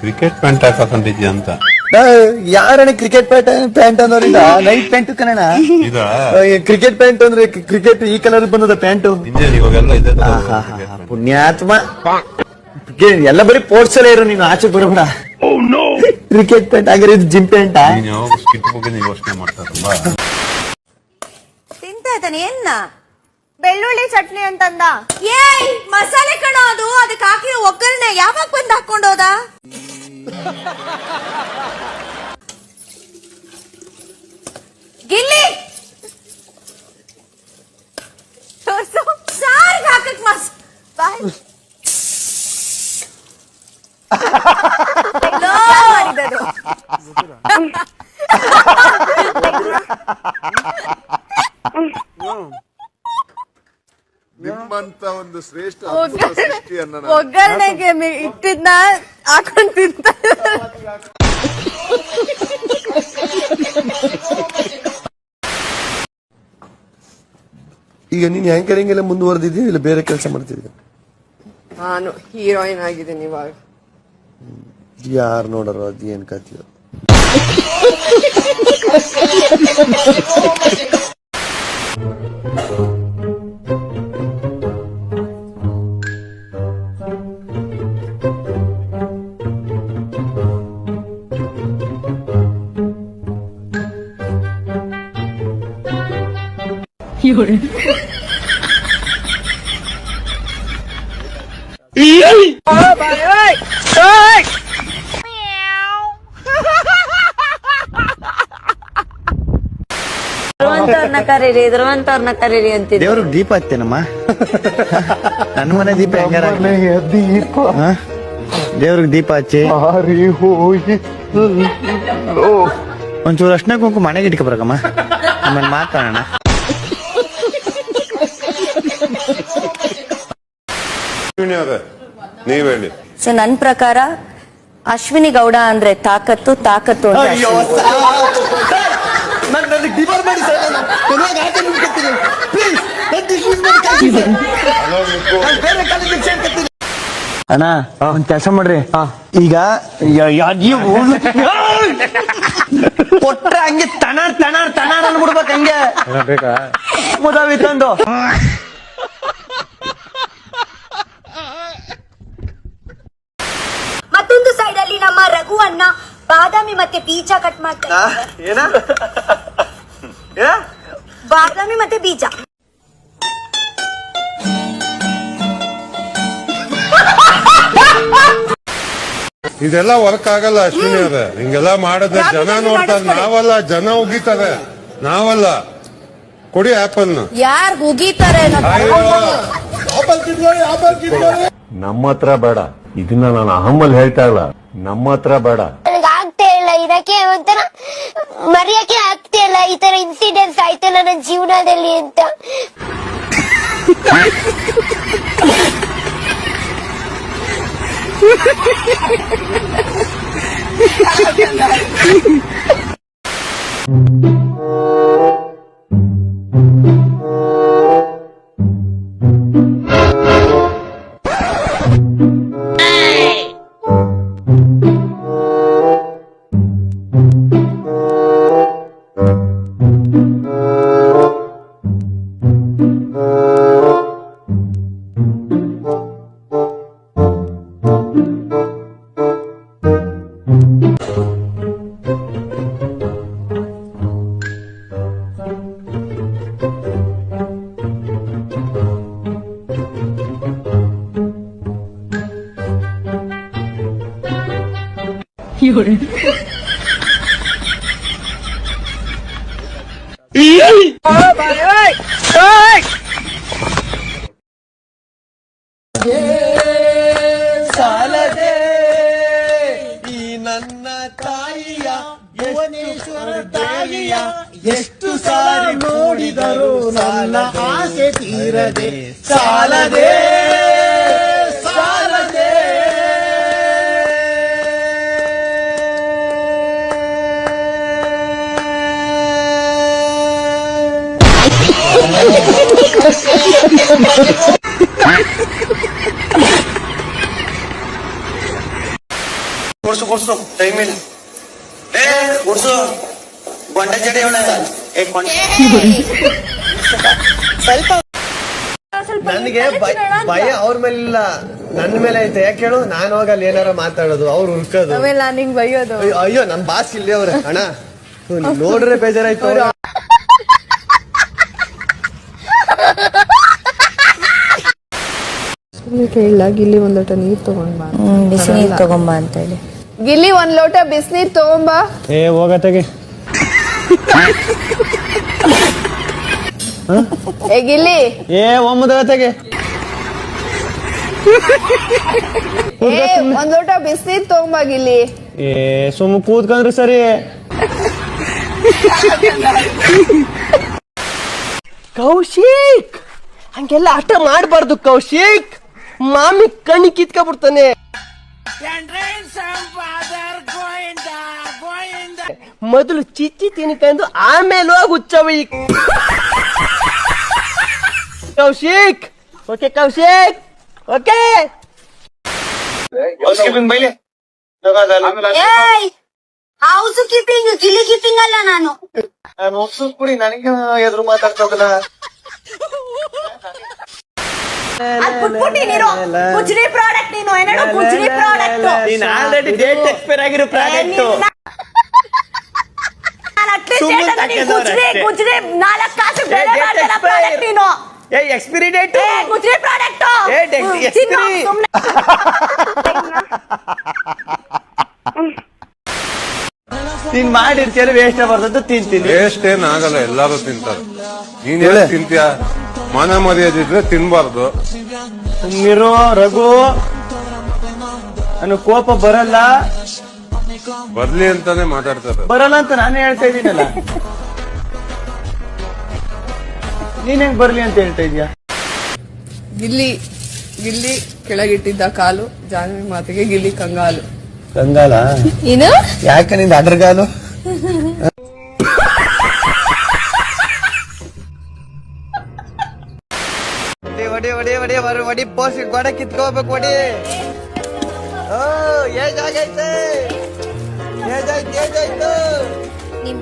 Cricket pant ಹಾಕೊಂಡಿದ್ಯಾ ಅಂತ. ಯಾರಣ್ಣ ಕ್ರಿಕೆಟ್ ಪ್ಯಾಂಟ್ ಅನ್ನೋರಿಂದ ನೈಟ್ ಪ್ಯಾಂಟ್ ಕಣಣ. ಕ್ರಿಕೆಟ್ ಪ್ಯಾಂಟ್ ಅಂದ್ರೆ ಕ್ರಿಕೆಟ್ ಈ ಕಲರ್ ಬಂದದ ಪ್ಯಾಂಟು. ಇವಾಗೆಲ್ಲ ಇದೆ ಪುಣ್ಯಾತ್ಮ, ಎಲ್ಲ ಬರೀ ಸ್ಪೋರ್ಟ್ಸ್ ಅಲ್ಲೇ ಇರೋ ನೀನು, ಆಚೆ ಬರಬೇಡ. ಕ್ರಿಕೆಟ್ ಪ್ಯಾಂಟ್ ಆಗಿರೋ ಇದು ಜಿಮ್ ಪ್ಯಾಂಟ್. ಯೋಚನೆ ಮಾಡ್ತಾರಲ್ವಾ. ತಿಂತಾ ಇದ್ದಾನೆ ಏನ್ನ? ಬೆಳ್ಳುಳ್ಳಿ ಚಟ್ನಿ ಅಂತಂದ. ಏಯ್ ಮಸಾಲೆ ಕಣೋ ಅದು, ಅದಕ್ಕೆ ಹಾಕಿ ಒಗ್ಗರಣೆ ಯಾವಾಗ ಬಂದು ಹಾಕೊಂಡೋದ? ಗಿಲ್ಲಿ ಸಾರಿಗೆ ಹಾಕಕ್ ಮಾಡಿದರು. ನಿಮ್ಮಂತ ಒಂದು ಶ್ರೇಷ್ಠ ಒಗ್ಗರಣೆಗೆ ಇಟ್ಟಿದ್ನ ಹಾಕೊಂಡ್ ತಿಂತ. ಈಗ ನೀನ್ ಆಂಕರಿಂಗ್ ಎಲ್ಲ ಮುಂದುವರೆದಿದ್ದೀವಿ ಇಲ್ಲ ಬೇರೆ ಕೆಲಸ ಮಾಡ್ತಿದ್ದೆ? ನಾನು ಹೀರೋಯಿನ್ ಆಗಿದ್ದೀನಿ ಇವಾಗ. ಯಾರು ನೋಡರು ಅದು ಏನ್ ಕಥೆಯೋ. ಧ್ರುವಂತವ್ರನ್ನ ಕರೀರಿ ಅಂತಿದ್ದೆ. ದೇವ್ರಿಗೆ ದೀಪ ಹತ್ತೇನಮ್ಮ. ನನ್ನ ಮನೆ ದೀಪ ಹೆಂಗಾರ ದೀಪ, ದೇವ್ರಿಗೆ ದೀಪ ಹಚ್ಚಿ ಒಂಚೂರು ಅಷ್ಟನೇ ಕುಂಕು ಮನೆಗೆ ಇಟ್ಕೊಬರಕಮ್ಮ, ಆಮೇಲೆ ಮಾತಾಡೋಣ. ನೀವ್ ಹೇಳಿ. ಸೊ ನನ್ ಪ್ರಕಾರ ಅಶ್ವಿನಿ ಗೌಡ ಅಂದ್ರೆ ತಾಕತ್ತು, ತಾಕತ್ತು ಅಂದ್ರೆ ಅಣ್ಣ ಒಂದ್ ಕೆಲಸ ಮಾಡ್ರಿ. ಈಗ ಕೊಟ್ರೆ ಹಂಗೆ ತನಾರ್ ತನಾರ್ ತನಾರ್ ಅನ್ಬಿಡ್ಬೇಕು, ಹಂಗೆ ಮುದಾವಿ ತಂದು. ಮತ್ತೊಂದು ಸೈಡ್ ಅಲ್ಲಿ ನಮ್ಮ ರಘು ಅಣ್ಣ ಬಾದಾಮಿ ಮತ್ತೆ ಬೀಜ ಕಟ್ ಮಾಡ್ತಾರೆ. ಬಾದಾಮಿ ಮತ್ತೆ ಬೀಜ ಇದೆಲ್ಲ ವರ್ಕ್ ಆಗಲ್ಲ ಅಶ್ವಿನಿ ಅವ್ರೆ. ಹಿಂಗೆಲ್ಲ ಮಾಡಿದ್ರೆ ಜನ ನೋಡ್ತಾರೆ, ನಾವಲ್ಲ, ಜನ ಉಗಿತಾರೆ, ನಾವಲ್ಲ. ಕೊಡಿ ಆಪಲ್. ಯಾರು ಉಗಿತಾರೆ? ನಮ್ಮ ಹತ್ರ ಬೇಡ, ಇದನ್ನ ನಾನು ಅಹಮ್ಮಲ್ಲಿ ಹೇಳ್ತಾ ಇಲ್ಲ, ನಮ್ಮ ಹತ್ರ ಬೇಡ. ಆಗ್ತಾ ಇಲ್ಲ, ಇದಕ್ಕೆ ಒಂಥರ ಮರೆಯಕ್ಕೆ ಆಗ್ತಾ ಇಲ್ಲ. ಈ ತರ ಇನ್ಸಿಡೆಂಟ್ಸ್ ಆಯ್ತಲ್ಲ ನನ್ನ ಜೀವನದಲ್ಲಿ ಅಂತ. ಸಾಲದೆ ಈ ನನ್ನ ತಾಯಿಯ ಭುವನೇಶ್ವರ ತಾಯಿಯ ಎಷ್ಟು ಸಾರಿ ನೋಡಿದರು ನನ್ನ ಆಸೆ ತೀರದೆ. ಸಾಲದೆ ಸಾಲದೆ ಕೊಡ್ಸು ಟೈಮ್ ಇಲ್ಲ ಕೊಡ್ಸು ಗೊಂಡೆ ಜಡೆ ನನಗೆ ಭಯ ಅವ್ರ ಮೇಲೆ ಇಲ್ಲ, ನನ್ನ ಮೇಲೆ ಐತೆ. ಯಾಕೆ ಹೇಳು, ನಾನು ಹೋಗಲ್ಲ ಏನಾರ ಮಾತಾಡೋದು, ಅವ್ರು ಹುರ್ಕೋದು. ಆಮೇಲೆ ನಾನು ಹಿಂಗ್ ಬೈಯೋದು. ಅಯ್ಯೋ ನಮ್ ಬಾಸ್ ಇಲ್ಲಿ ಅವ್ರೆ ಅಣ್ಣ, ನೋಡ್ರೆ ಬೇಜಾರಾಯ್ತು. ಹೇಳ ಗಿಲ್ಲಿ ಒಂದ್ ಲೋಟ ನೀರ್ ತಗೊಂಡ್ಬಾ, ಬಿಸಿ ನೀರ್ ತಗೊಂಬ ಅಂತ ಹೇಳಿ. ಗಿಲ್ಲಿ ಒಂದ್ ಲೋಟ ಬಿಸಿನೀರ್ ತಗೊಂಬಾ. ಹೋಗತ್ತಗೆ ಗಿಲ್ಲಿ ಒಮ್ಮದಗತ್ತಗೆ ಒಂದ್ ಲೋಟ ಬಿಸಿನೀರ್ ತಗೊಂಬಾ ಗಿಲ್ಲಿ. ಸುಮ್ಮ ಕೂತ್ಕೊಂಡ್ರಿ ಸರಿ. ಕೌಶಿಕ್ ಹಂಗೆಲ್ಲ ಆಟ ಮಾಡ್ಬಾರ್ದು ಕೌಶಿಕ್, ಮಾಮಿ ಕಣ್ಣಿ ಕಿತ್ಕೊಂಡ್ಬಿಡ್ತಾನೆ. ಮೊದಲು ಚಿಚ್ಚಿ ತಿನ್ಕೊಂಡು ಆಮೇಲೆ ಹೋಗಿ ಹುಚ್ಚವಿ. Kaushik okay, Kaushik okay. House keeping Gilli keeping ಅಲ್ಲ ನಾನು. ಕುಡಿ ನನಗೆ ಎದುರು ಮಾತಾಡ್ತದಲ್ಲ. ಕುಜ್ರಿ ಪ್ರಾಡಕ್ಟ್ ನೀನು ಏನೇನೋ ಕುಜ್ರಿ ಪ್ರಾಡಕ್ಟ್. ನೀನ್ ಆಲ್ರೆಡಿ ಡೇಟ್ ಎಕ್ಸ್ಪೈರ್ ಆಗಿರೋ ಪ್ರಾಡಕ್ಟ್. ಕುಜ್ರಿ 4 ಕಾಸು ಬೆಲೆ ಬಾಳೋ ಪ್ರಾಡಕ್ಟ್ ನೀನು. ಎಕ್ಸ್ಪೈರಿ ಡೇಟ್ ಕುಜ್ರಿ ಪ್ರಾಡಕ್ಟ್. ನೀನ್ ಮಾಡಿರ್ತೀರ ವೇಸ್ಟ್ ಬರ್ತದ್ದು ತಿಂತೀನಿ. ವೇಸ್ಟ್ ಏನ್ ಆಗಲ್ಲ, ಎಲ್ಲಾರು ತಿಂತಾರೆ. ನೀನ್ ಹೇಳ ತಿಂತೀಯ, ಮನ ಮರ್ಯಾದಿದ್ರೆ ತಿನ್ಬಾರ್ದು. ಸುಮ್ಮಿರೋ ರಘು, ನಾನು ಕೋಪ ಬರಲ್ಲ ಬರ್ಲಿ ಅಂತಾನೆ ಮಾತಾಡ್ತಾರೆ. ಬರಲ್ಲ ಅಂತ ನಾನೇ ಹೇಳ್ತಾ ಇದ್ದೀನಲ್ಲ, ನೀನ್ ಹೆಂಗ್ ಬರ್ಲಿ ಅಂತ ಹೇಳ್ತಾ ಇದೀಯ? ಗಿಲ್ಲಿ ಗಿಲ್ಲಿ ಕೆಳಗಿಟ್ಟಿದ್ದ ಕಾಲು, ಜಾನ್ವಿ ಮಾತಿಗೆ ಗಿಲ್ಲಿ ಕಂಗಾಲು. ಕಂಗಾಲ ಏನು? ಯಾಕೆ ನಿಂದ ಅಡ್ರಗಾಲು? ಒಡಿ ಪೋಸ್ ಗೋಡೆ ಕಿತ್ಕೋಬೇಕು. ಒಡಿ ಏಜಾಗೈತೆ, ಏಜಾಯ್ತು. ನಿಮ್ಮ